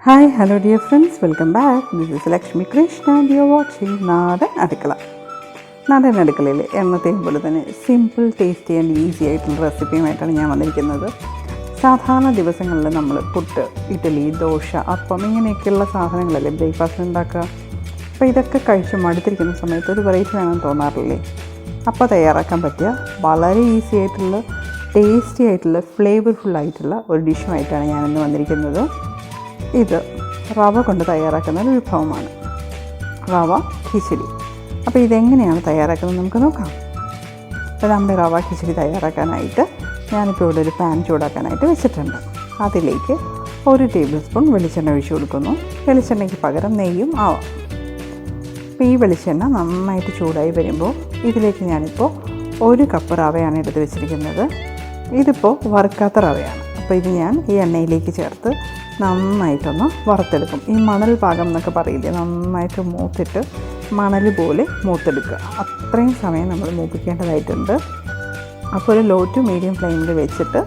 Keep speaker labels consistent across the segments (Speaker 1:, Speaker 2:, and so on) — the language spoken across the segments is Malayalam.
Speaker 1: Hi, hello dear friends, welcome back. This is Lakshmi Krishna and you are watching നാടൻ അടുക്കള. നാടൻ അടുക്കളയിൽ എന്നത്തെയും പോലെ തന്നെ സിമ്പിൾ ടേസ്റ്റി ആൻഡ് ഈസി ആയിട്ടുള്ള റെസിപ്പിയുമായിട്ടാണ് ഞാൻ വന്നിരിക്കുന്നത്. സാധാരണ ദിവസങ്ങളിൽ നമ്മൾ പുട്ട്, ഇഡ്ഡലി, ദോശ, അപ്പം ഇങ്ങനെയൊക്കെയുള്ള സാധനങ്ങളല്ലേ ബ്രേക്ക്ഫാസ്റ്റ് ഉണ്ടാക്കുക. അപ്പോൾ ഇതൊക്കെ കഴിച്ച് മടുത്തിരിക്കുന്ന സമയത്ത് ഒരു വെറൈറ്റി വേണമെന്ന് തോന്നാറില്ലേ? അപ്പോൾ തയ്യാറാക്കാൻ പറ്റിയ വളരെ ഈസി ആയിട്ടുള്ള ടേസ്റ്റി ആയിട്ടുള്ള ഫ്ലേവർഫുൾ ആയിട്ടുള്ള ഒരു ഡിഷുമായിട്ടാണ് ഞാനിന്ന് വന്നിരിക്കുന്നത്. ഇത് റവ കൊണ്ട് തയ്യാറാക്കുന്ന ഒരു വിഭവമാണ്, റവ ഖിച്ചടി. അപ്പോൾ ഇതെങ്ങനെയാണ് തയ്യാറാക്കുന്നത് നമുക്ക് നോക്കാം. അപ്പോൾ നമ്മുടെ റവ ഖിച്ചടി തയ്യാറാക്കാനായിട്ട് ഞാനിപ്പോൾ ഇവിടെ ഒരു പാൻ ചൂടാക്കാനായിട്ട് വെച്ചിട്ടുണ്ട്. അതിലേക്ക് 1 ടേബിൾ സ്പൂൺ വെളിച്ചെണ്ണ ഒഴിച്ചു കൊടുക്കുന്നു. വെളിച്ചെണ്ണയ്ക്ക് പകരം നെയ്യും ആവാം. അപ്പോൾ ഈ വെളിച്ചെണ്ണ നന്നായിട്ട് ചൂടായി വരുമ്പോൾ ഇതിലേക്ക് ഞാനിപ്പോൾ 1 കപ്പ് റവയാണ് എടുത്ത് വെച്ചിരിക്കുന്നത്. ഇതിപ്പോൾ വറുക്കാത്ത റവയാണ്. അപ്പോൾ ഇത് ഞാൻ ഈ എണ്ണയിലേക്ക് ചേർത്ത് നന്നായിട്ടൊന്ന് വറുത്തെടുക്കും. ഈ മണൽ പാകം എന്നൊക്കെ പറയില്ലേ, നന്നായിട്ട് മൂത്തിട്ട് മണൽ പോലെ മൂത്തെടുക്കുക. അത്രയും സമയം നമ്മൾ മൂപ്പിക്കേണ്ടതായിട്ടുണ്ട്. അപ്പോൾ ഒരു ലോ ടു മീഡിയം ഫ്ലെയിമിൽ വെച്ചിട്ട്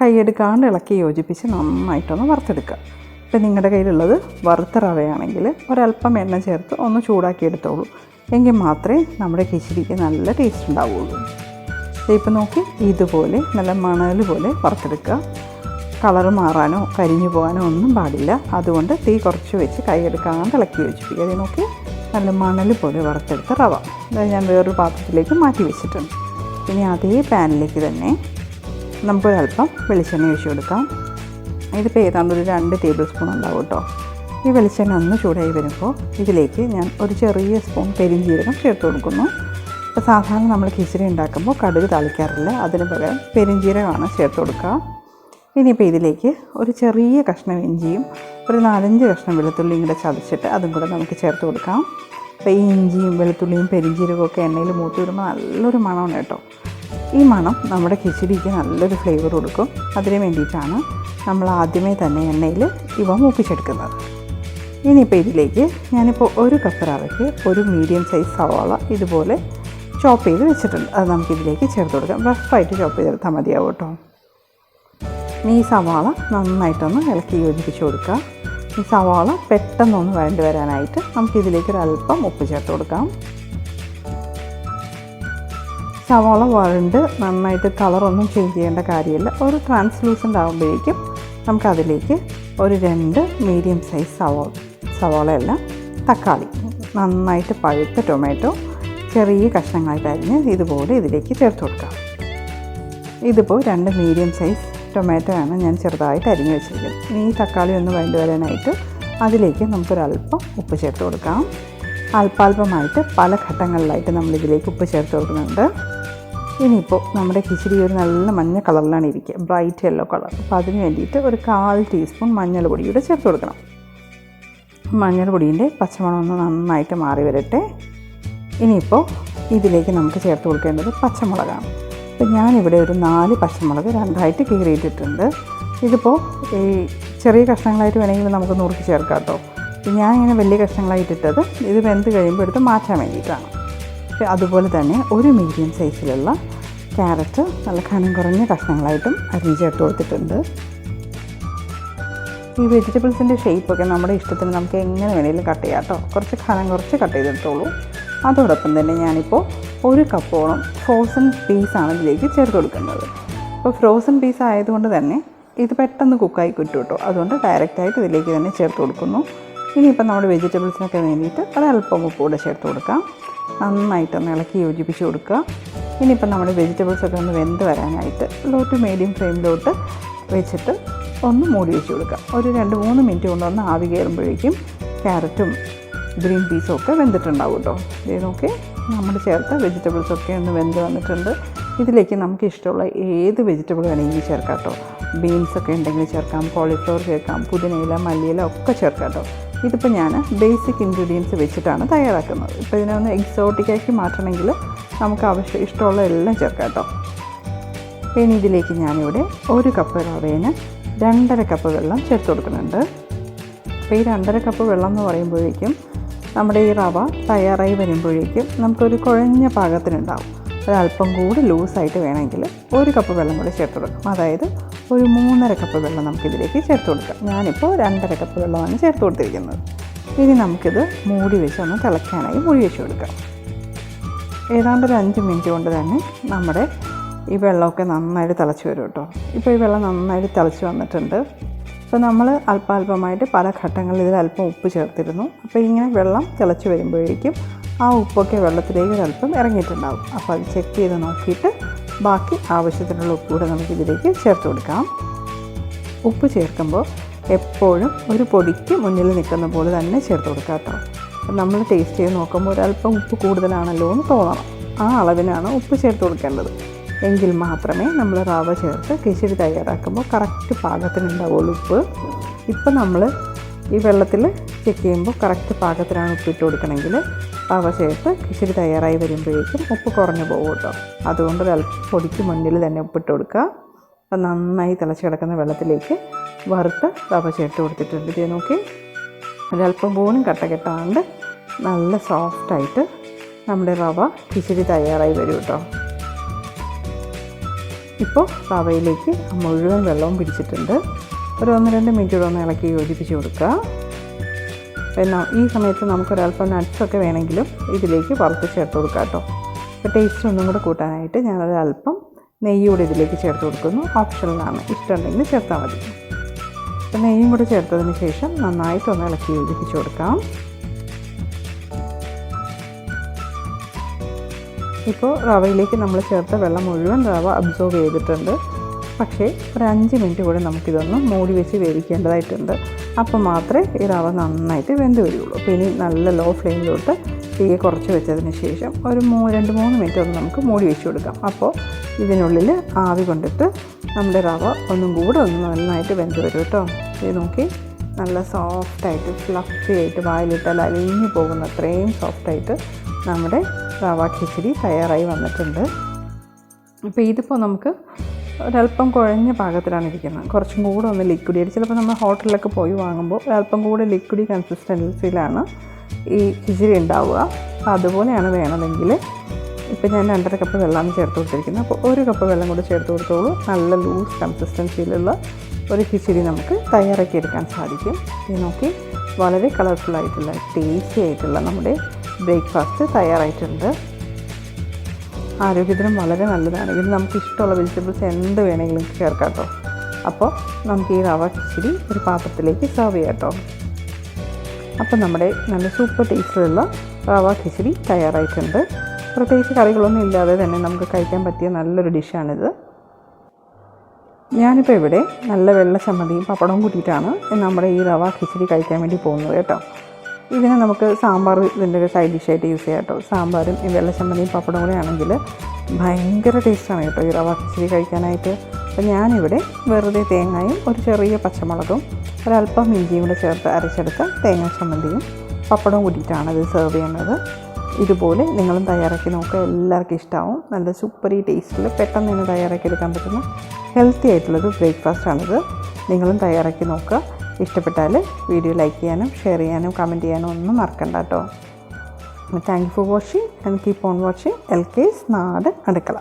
Speaker 1: കൈയെടുക്കാണ്ട് ഇളക്കി യോജിപ്പിച്ച് നന്നായിട്ടൊന്ന് വറുത്തെടുക്കുക. ഇപ്പോൾ നിങ്ങളുടെ കയ്യിലുള്ളത് വറുത്ത റവയാണെങ്കിൽ ഒരല്പം എണ്ണ ചേർത്ത് ഒന്ന് ചൂടാക്കി എടുത്തോളൂ. എങ്കിൽ മാത്രമേ നമ്മുടെ ഖിച്ചടിക്ക് നല്ല ടേസ്റ്റ് ഉണ്ടാവുള്ളൂ. ഇപ്പോൾ നോക്കി ഇതുപോലെ നല്ല മണൽ പോലെ വറുത്തെടുക്കുക. കളറ് മാറാനോ കരിഞ്ഞു പോകാനോ ഒന്നും പാടില്ല. അതുകൊണ്ട് തീ കുറച്ച് വെച്ച് കൈയെടുക്കാണ്ട് ഇളക്കി യോജിപ്പിക്കുക. അത് നോക്കി നല്ല മണൽ പോലെ വറുത്തെടുത്ത റവ ഞാൻ വേറൊരു പാത്രത്തിലേക്ക് മാറ്റി വെച്ചിട്ടുണ്ട്. ഇനി അതേ പാനിലേക്ക് തന്നെ നമുക്കൊരല്പം വെളിച്ചെണ്ണ ഒഴിച്ച് കൊടുക്കാം. ഇതിപ്പോൾ ഏതാണ്ട് ഒരു 2 ടേബിൾ സ്പൂൺ ഉണ്ടാവും കേട്ടോ. ഈ വെളിച്ചെണ്ണ ഒന്ന് ചൂടായി വരുമ്പോൾ ഇതിലേക്ക് ഞാൻ ഒരു ചെറിയ സ്പൂൺ പെരിഞ്ജീരകം ചേർത്ത് കൊടുക്കുന്നു. ഇപ്പോൾ സാധാരണ നമ്മൾ ഖിച്ചടി ഉണ്ടാക്കുമ്പോൾ കടുക് താളിക്കാറില്ല, അതിന് പകരം പെരിഞ്ജീരകമാണ് ചേർത്ത് കൊടുക്കുക. ഇനിയിപ്പോൾ ഇതിലേക്ക് ഒരു ചെറിയ കഷ്ണം ഇഞ്ചിയും ഒരു 4-5 കഷ്ണം വെളുത്തുള്ളിയും കൂടെ ചതച്ചിട്ട് അതും കൂടെ നമുക്ക് ചേർത്ത് കൊടുക്കാം. അപ്പോൾ ഈ ഇഞ്ചിയും വെളുത്തുള്ളിയും പെരിഞ്ജീരകമൊക്കെ എണ്ണയിൽ മൂത്ത് വരുമ്പോൾ നല്ലൊരു മണമാണ് കേട്ടോ. ഈ മണം നമ്മുടെ ഖിച്ചടിക്ക് നല്ലൊരു ഫ്ലേവർ കൊടുക്കും. അതിന് വേണ്ടിയിട്ടാണ് നമ്മൾ ആദ്യമേ തന്നെ എണ്ണയിൽ ഇവ മൂപ്പിച്ചെടുക്കുന്നത്. ഇനിയിപ്പോൾ ഇതിലേക്ക് ഞാനിപ്പോൾ 1 കപ്പ് റവയ്ക്ക് ഒരു മീഡിയം സൈസ് സവാള ഇതുപോലെ ചോപ്പ് ചെയ്ത് വെച്ചിട്ടുണ്ട്. അത് നമുക്കിതിലേക്ക് ചേർത്ത് കൊടുക്കാം. റഫായിട്ട് ചോപ്പ് ചെയ്തെടുത്താൽ മതിയാവും കേട്ടോ. ഈ സവാള നന്നായിട്ടൊന്ന് ഇളക്കി യോജിപ്പിച്ച് കൊടുക്കുക. ഈ സവാള പെട്ടെന്നൊന്ന് വഴണ്ട് വരാനായിട്ട് നമുക്കിതിലേക്ക് ഒരല്പം ഉപ്പ് ചേർത്ത് കൊടുക്കാം. സവാള വഴണ്ട് നന്നായിട്ട് കളറൊന്നും ചേഞ്ച് ചെയ്യേണ്ട കാര്യമില്ല. ഒരു ട്രാൻസ്ലൂസൻ്റ് ആകുമ്പോഴേക്കും നമുക്കതിലേക്ക് ഒരു 2 മീഡിയം സൈസ് സവാളയല്ല തക്കാളി, നന്നായിട്ട് പഴുത്ത ടൊമാറ്റോ ചെറിയ കഷ്ണങ്ങളായിട്ട് അരിഞ്ഞ് ഇതുപോലെ ഇതിലേക്ക് ചേർത്ത് കൊടുക്കാം. ഇതിപ്പോൾ 2 മീഡിയം സൈസ് ടൊമാറ്റോ ആണ് ഞാൻ ചെറുതായിട്ട് അരിഞ്ഞ് വെച്ചിരിക്കുന്നത്. ഇനി ഈ തക്കാളി ഒന്ന് വഴണ്ട് വരാനായിട്ട് അതിലേക്ക് നമുക്കൊരല്പം ഉപ്പ് ചേർത്ത് കൊടുക്കാം. അല്പാൽപമായിട്ട് പല ഘട്ടങ്ങളിലായിട്ട് നമ്മളിതിലേക്ക് ഉപ്പ് ചേർത്ത് കൊടുക്കുന്നുണ്ട്. ഇനിയിപ്പോൾ നമ്മുടെ ഖിച്ചടി ഒരു നല്ല മഞ്ഞ കളറിലാണ് ഇരിക്കുക, ബ്രൈറ്റ് യെല്ലോ കളർ. അപ്പോൾ അതിന് വേണ്ടിയിട്ട് ഒരു 1/4 ടീസ്പൂൺ മഞ്ഞൾപ്പൊടിയൂടെ ചേർത്ത് കൊടുക്കണം. മഞ്ഞൾപ്പൊടീൻ്റെ പച്ചമണം ഒന്ന് നന്നായിട്ട് മാറി വരട്ടെ. ഇനിയിപ്പോൾ ഇതിലേക്ക് നമുക്ക് ചേർത്ത് കൊടുക്കേണ്ടത് പച്ചമുളകാണ്. അപ്പോൾ ഞാനിവിടെ ഒരു 4 പച്ചമുളക് 2ആയിട്ട് കീറിയിട്ടിട്ടുണ്ട്. ഇതിപ്പോൾ ഈ ചെറിയ കഷ്ണങ്ങളായിട്ട് വേണമെങ്കിൽ നമുക്ക് നുറുക്കി ചേർക്കാം കേട്ടോ. ഞാനിങ്ങനെ വലിയ കഷ്ണങ്ങളായിട്ടിട്ടത് ഇത് വെന്ത് കഴിയുമ്പോൾ എടുത്ത് മാറ്റാൻ വേണ്ടിയിട്ടാണ്. അതുപോലെ തന്നെ ഒരു മീഡിയം സൈസിലുള്ള ക്യാരറ്റ് നല്ല കനം കുറഞ്ഞ കഷ്ണങ്ങളായിട്ടും അരിഞ്ഞ് ചേർത്ത് കൊടുത്തിട്ടുണ്ട്. ഈ വെജിറ്റബിൾസിൻ്റെ ഷേപ്പൊക്കെ നമ്മുടെ ഇഷ്ടത്തിന് നമുക്ക് എങ്ങനെ വേണമെങ്കിലും കട്ട് ചെയ്യാം കേട്ടോ. കുറച്ച് കനം കുറച്ച് കട്ട് ചെയ്തെടുത്തോളൂ. അതോടൊപ്പം തന്നെ ഞാനിപ്പോൾ 1 കപ്പോളം ഫ്രോസൺ പീസാണ് ഇതിലേക്ക് ചേർത്ത് കൊടുക്കുന്നത്. അപ്പോൾ ഫ്രോസൺ പീസ് ആയതുകൊണ്ട് തന്നെ ഇത് പെട്ടെന്ന് കുക്കായി കിട്ടും കേട്ടോ. അതുകൊണ്ട് ഡയറക്റ്റായിട്ട് ഇതിലേക്ക് തന്നെ ചേർത്ത് കൊടുക്കുന്നു. ഇനിയിപ്പോൾ നമ്മുടെ വെജിറ്റബിൾസിനൊക്കെ വേണ്ടിയിട്ട് ഒരല്പം ഉപ്പ് കൂടെ ചേർത്ത് കൊടുക്കാം. നന്നായിട്ടൊന്ന് ഇളക്കി യോജിപ്പിച്ച് കൊടുക്കുക. ഇനിയിപ്പോൾ നമ്മുടെ വെജിറ്റബിൾസൊക്കെ ഒന്ന് വെന്ത് വരാനായിട്ട് ലോ ടു മീഡിയം ഫ്ലെയിമിലോട്ട് വെച്ചിട്ട് ഒന്ന് മൂടി വെച്ച് കൊടുക്കുക. ഒരു 2-3 മിനിറ്റ് കൊണ്ടൊന്ന് ആവി കയറുമ്പോഴേക്കും ക്യാരറ്റും ഗ്രീൻ പീസും ഒക്കെ വെന്തിട്ടുണ്ടാവും കേട്ടോ. ഇത് നോക്കി നമ്മൾ ചേർത്ത വെജിറ്റബിൾസൊക്കെ ഒന്ന് വെന്ത് വന്നിട്ടുണ്ട്. ഇതിലേക്ക് നമുക്ക് ഇഷ്ടമുള്ള ഏത് വെജിറ്റബിൾ വേണമെങ്കിലും ചേർക്കാം കേട്ടോ. ബീൻസൊക്കെ ഉണ്ടെങ്കിൽ ചേർക്കാം, കോളിഫ്ലവർ ചേർക്കാം, പുതിനയില, മല്ലിയില ഒക്കെ ചേർക്കാം കേട്ടോ. ഇതിപ്പോൾ ഞാൻ ബേസിക് ഇൻഗ്രീഡിയൻസ് വെച്ചിട്ടാണ് തയ്യാറാക്കുന്നത്. ഇപ്പോൾ ഇതിനൊന്ന് എക്സോട്ടിക്കാക്കി മാറ്റണമെങ്കിൽ നമുക്ക് ഇഷ്ടമുള്ള എല്ലാം ചേർക്കാം കേട്ടോ. പിന്നെ ഇതിലേക്ക് ഞാനിവിടെ 1 കപ്പ് റവേന് 2.5 കപ്പ് വെള്ളം ചേർത്ത് കൊടുക്കുന്നുണ്ട്. അപ്പോൾ ഈ 2.5 കപ്പ് വെള്ളം എന്ന് പറയുമ്പോഴേക്കും നമ്മുടെ ഈ റവ തയ്യാറായി വരുമ്പോഴേക്കും നമുക്കൊരു കുഴഞ്ഞ പാകത്തിനുണ്ടാവും. ഒരല്പം കൂടി ലൂസായിട്ട് വേണമെങ്കിൽ 1 കപ്പ് വെള്ളം കൂടി ചേർത്ത് കൊടുക്കും. അതായത് ഒരു 3.5 കപ്പ് വെള്ളം നമുക്കിതിലേക്ക് ചേർത്ത് കൊടുക്കാം. ഞാനിപ്പോൾ 2.5 കപ്പ് വെള്ളമാണ് ചേർത്ത് കൊടുത്തിരിക്കുന്നത്. ഇനി നമുക്കിത് മൂടി വെച്ച് ഒന്ന് തിളയ്ക്കാനായി മൂടി വെച്ച് കൊടുക്കാം. ഏതാണ്ട് ഒരു 5 മിനിറ്റ് കൊണ്ട് തന്നെ നമ്മുടെ ഈ വെള്ളമൊക്കെ നന്നായിട്ട് തിളച്ച് വരും കേട്ടോ. ഇപ്പോൾ ഈ വെള്ളം നന്നായിട്ട് തിളച്ച് വന്നിട്ടുണ്ട്. അപ്പോൾ നമ്മൾ അല്പാൽപമായിട്ട് പല ഘട്ടങ്ങളിൽ ഇതിൽ അല്പം ഉപ്പ് ചേർത്തിരുന്നു. അപ്പോൾ ഇങ്ങനെ വെള്ളം തിളച്ച് വരുമ്പോഴേക്കും ആ ഉപ്പൊക്കെ വെള്ളത്തിലേക്ക് അല്പം ഇറങ്ങിയിട്ടുണ്ടാകും. അപ്പോൾ അത് ചെക്ക് ചെയ്ത് നോക്കിയിട്ട് ബാക്കി ആവശ്യത്തിനുള്ള ഉപ്പ് കൂടെ നമുക്കിതിലേക്ക് ചേർത്ത് കൊടുക്കാം. ഉപ്പ് ചേർക്കുമ്പോൾ എപ്പോഴും ഒരു പൊടിക്ക് മുന്നിൽ നിൽക്കുന്ന പോലെ തന്നെ ചേർത്ത് കൊടുക്കാം കേട്ടോ. നമ്മൾ ടേസ്റ്റ് ചെയ്ത് നോക്കുമ്പോൾ ഒരല്പം ഉപ്പ് കൂടുതലാണല്ലോ എന്ന് തോന്നണം. ആ അളവിനാണ് ഉപ്പ് ചേർത്ത് കൊടുക്കേണ്ടത്. എങ്കിൽ മാത്രമേ നമ്മൾ റവ ചേർത്ത് കിച്ചടി തയ്യാറാക്കുമ്പോൾ കറക്റ്റ് പാകത്തിനുണ്ടാവുള്ളൂ ഉപ്പ്. ഇപ്പം നമ്മൾ ഈ വെള്ളത്തിൽ ചെക്ക് ചെയ്യുമ്പോൾ കറക്റ്റ് പാകത്തിനാണ് ഉപ്പിട്ട് കൊടുക്കണമെങ്കിൽ റവ ചേർത്ത് കിച്ചടി തയ്യാറായി വരുമ്പോഴേക്കും ഉപ്പ് കുറഞ്ഞു പോകും കേട്ടോ. അതുകൊണ്ട് ഒരല്പം പൊടിക്ക് മുന്നിൽ തന്നെ ഉപ്പിട്ട് കൊടുക്കുക. അപ്പം നന്നായി തിളച്ച് കിടക്കുന്ന വെള്ളത്തിലേക്ക് വറുത്ത് റവ ചേർത്ത് കൊടുത്തിട്ടുണ്ട്. ഇത് നോക്കി ഒരല്പം പോലും കട്ട കെട്ടാണ്ട് നല്ല സോഫ്റ്റായിട്ട് നമ്മുടെ റവ കിച്ചടി തയ്യാറായി വരും കേട്ടോ. ഇപ്പോൾ റവയിലേക്ക് മുഴുവൻ വെള്ളവും പിടിച്ചിട്ടുണ്ട്. ഒരു 1-2 മിനിറ്റ് ഒന്ന് ഇളക്കി യോജിപ്പിച്ച് കൊടുക്കുക. പിന്നെ ഈ സമയത്ത് നമുക്കൊരല്പം നട്ട്സൊക്കെ വേണമെങ്കിലും ഇതിലേക്ക് വറുത്ത് ചേർത്ത് കൊടുക്കുക കേട്ടോ. അപ്പോൾ ടേസ്റ്റ് ഒന്നും കൂടെ കൂട്ടാനായിട്ട് ഞാനൊരല്പം നെയ്യ് കൂടെ ഇതിലേക്ക് ചേർത്ത് കൊടുക്കുന്നു. ഓപ്ഷണലാണ്, ഇഷ്ടമുണ്ടെങ്കിൽ ചേർത്താൽ മതി. അപ്പോൾ നെയ്യും കൂടെ ചേർത്തതിന് ശേഷം നന്നായിട്ടൊന്ന് ഇളക്കി യോജിപ്പിച്ച് കൊടുക്കാം. ഇപ്പോൾ റവയിലേക്ക് നമ്മൾ ചേർത്ത വെള്ളം മുഴുവൻ റവ അബ്സോർവ് ചെയ്തിട്ടുണ്ട്. പക്ഷേ ഒരു 5 മിനിറ്റ് കൂടെ നമുക്കിതൊന്ന് മൂടി വെച്ച് വേവിക്കേണ്ടതായിട്ടുണ്ട്. അപ്പോൾ മാത്രമേ ഈ റവ നന്നായിട്ട് വെന്ത് വരികയുള്ളൂ. അപ്പോൾ ഇനി നല്ല ലോ ഫ്ലെയിമിലോട്ട് തീ കുറച്ച് വെച്ചതിന് ശേഷം ഒരു 2-3 മിനിറ്റ് ഒന്ന് നമുക്ക് മൂടി വെച്ച് കൊടുക്കാം. അപ്പോൾ ഇതിനുള്ളിൽ ആവി കൊണ്ടിട്ട് നമ്മുടെ റവ ഒന്നും കൂടെ ഒന്ന് നന്നായിട്ട് വെന്ത് വരും കേട്ടോ. ഇത് നോക്കി നല്ല സോഫ്റ്റായിട്ട് ഫ്ലഫി ആയിട്ട് വായിലിട്ടാൽ അലിഞ്ഞു പോകുന്ന അത്രയും സോഫ്റ്റായിട്ട് നമ്മുടെ റവ കിച്ചടി തയ്യാറായി വന്നിട്ടുണ്ട്. അപ്പോൾ ഇതിപ്പോൾ നമുക്ക് ഒരല്പം കുഴഞ്ഞ പാകത്തിലാണ് ഇരിക്കുന്നത്. കുറച്ചും കൂടെ ഒന്ന് ലിക്വിഡ് ആയിട്ട്, ചിലപ്പോൾ നമ്മൾ ഹോട്ടലിലൊക്കെ പോയി വാങ്ങുമ്പോൾ ഒരല്പം കൂടെ ലിക്വിഡ് കൺസിസ്റ്റൻസിയിലാണ് ഈ കിച്ചടി ഉണ്ടാവുക. അപ്പോൾ അതുപോലെയാണ് വേണമെങ്കിൽ ഇപ്പോൾ ഞാൻ 2.5 കപ്പ് വെള്ളമാണ് ചേർത്ത് കൊടുത്തിരിക്കുന്നത്. അപ്പോൾ 1 കപ്പ് വെള്ളം കൂടെ ചേർത്ത് കൊടുത്തോളൂ. നല്ല ലൂസ് കൺസിസ്റ്റൻസിയിലുള്ള ഒരു കിച്ചടി നമുക്ക് തയ്യാറാക്കി എടുക്കാൻ സാധിക്കും. ഇത് നോക്കി വളരെ കളർഫുള്ളായിട്ടുള്ള ടേസ്റ്റി ആയിട്ടുള്ള നമ്മുടെ ബ്രേക്ക്ഫാസ്റ്റ് തയ്യാറായിട്ടുണ്ട്. ആരോഗ്യത്തിനും വളരെ നല്ലതാണ്. ഇതിൽ നമുക്ക് ഇഷ്ടമുള്ള വെജിറ്റബിൾസ് എന്ത് വേണമെങ്കിലും ചേർക്കാം കേട്ടോ. അപ്പോൾ നമുക്ക് ഈ റവ കിച്ചടി ഒരു പാത്രത്തിലേക്ക് സെർവ് ചെയ്യാം കേട്ടോ. അപ്പോൾ നമ്മുടെ നല്ല സൂപ്പർ ടേസ്റ്റിലുള്ള റവ കിച്ചടി തയ്യാറായിട്ടുണ്ട്. പ്രത്യേകിച്ച് കറികളൊന്നും ഇല്ലാതെ തന്നെ നമുക്ക് കഴിക്കാൻ പറ്റിയ നല്ലൊരു ഡിഷാണിത്. ഞാനിപ്പോൾ ഇവിടെ നല്ല വെള്ള ചമ്മന്തിയും പപ്പടവും കൂട്ടിയിട്ടാണ് നമ്മുടെ ഈ റവ കിച്ചടി കഴിക്കാൻ വേണ്ടി പോകുന്നത് കേട്ടോ. ഇതിനെ നമുക്ക് സാമ്പാർ ഇതിൻ്റെ ഒരു സൈഡ് ഡിഷായിട്ട് യൂസ് ചെയ്യാം കേട്ടോ. സാമ്പാറും ഈ വെള്ള ചമ്മന്തിയും പപ്പടവും കൂടെ ആണെങ്കിൽ ഭയങ്കര ടേസ്റ്റാണ് കേട്ടോ ഈ റവ കിച്ചടി കഴിക്കാനായിട്ട്. അപ്പോൾ ഞാനിവിടെ വെറുതെ തേങ്ങയും ഒരു ചെറിയ പച്ചമുളകും ഒരല്പം ഇഞ്ചിയും കൂടെ ചേർത്ത് അരച്ചെടുത്ത തേങ്ങാ ചമ്മന്തിയും പപ്പടവും കൂട്ടിയിട്ടാണ് ഇത് സെർവ് ചെയ്യുന്നത്. ഇതുപോലെ നിങ്ങളും തയ്യാറാക്കി നോക്കുക, എല്ലാവർക്കും ഇഷ്ടമാവും. നല്ല സൂപ്പറി ടേസ്റ്റിൽ പെട്ടെന്ന് തന്നെ തയ്യാറാക്കി എടുക്കാൻ പറ്റുന്ന ഹെൽത്തി ആയിട്ടുള്ളൊരു ബ്രേക്ക്ഫാസ്റ്റാണിത്. നിങ്ങളും തയ്യാറാക്കി നോക്കുക. ഇഷ്ടപ്പെട്ടാൽ വീഡിയോ ലൈക്ക് ചെയ്യാനും ഷെയർ ചെയ്യാനും കമൻറ്റ് ചെയ്യാനും ഒന്നും മറക്കണ്ട കേട്ടോ. Thank you for watching and keep on watching LK's നാടൻ അടുക്കള.